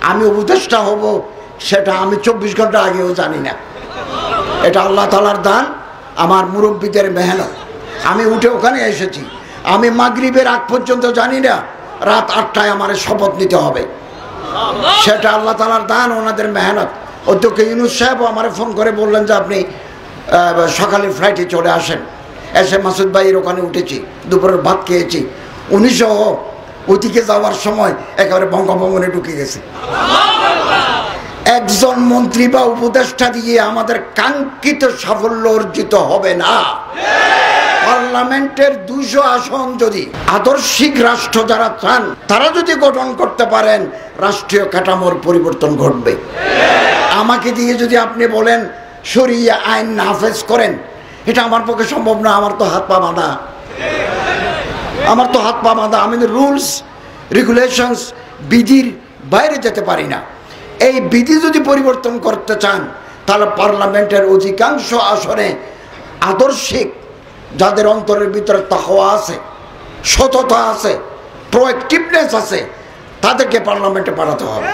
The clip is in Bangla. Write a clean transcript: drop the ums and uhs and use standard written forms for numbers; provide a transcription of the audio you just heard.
আমি উপদেষ্টা হব সেটা আমি 24 ঘন্টা আগেও জানি না। এটা আল্লাহ তাআলার দান, আমার মুরব্বীদের মেহনত। আমি উঠে ওখানে এসেছি, আমি মাগরিবের আগ পর্যন্ত জানি না রাত 8টায় আমার শপথ নিতে হবে। সেটা আল্লাহ তাআলার দান, ওনাদের মেহনত। অধ্যক্ষ ইউনূস সাহেবও আমার ফোন করে বললেন যে আপনি সকালে ফ্লাইটে চলে আসেন। এসে মাসুদ ভাইয়ের ওখানে উঠেছি, দুপুরের ভাত খেয়েছি। 1900 ওদিকে যাওয়ার সময় একেবারে বঙ্গভবনে ঢুকে গেছে। একজন মন্ত্রী বা উপদেষ্টা দিয়ে আমাদের কাঙ্ক্ষিত সাফল্য অর্জিত হবে না। পার্লামেন্টের 200 আসন যদি আদর্শিক রাষ্ট্র যারা চান তারা যদি গঠন করতে পারেন, রাষ্ট্রীয় কাঠামোর পরিবর্তন ঘটবে। আমাকে দিয়ে যদি আপনি বলেন শরিয়া আইন নাফেজ করেন, এটা আমার পক্ষে সম্ভব না। আমার তো হাত পা বাঁধা, আমি রুলস রেগুলেশনস বিধির বাইরে যেতে পারি না। এই বিধি যদি পরিবর্তন করতে চান তাহলে পার্লামেন্টের অধিকাংশ আসনে আদর্শিক, যাদের অন্তরের ভিতরে তাকওয়া আছে, সততা আছে, প্রোঅ্যাক্টিভনেস আছে, তাদেরকে পার্লামেন্টে পাঠাতে হবে।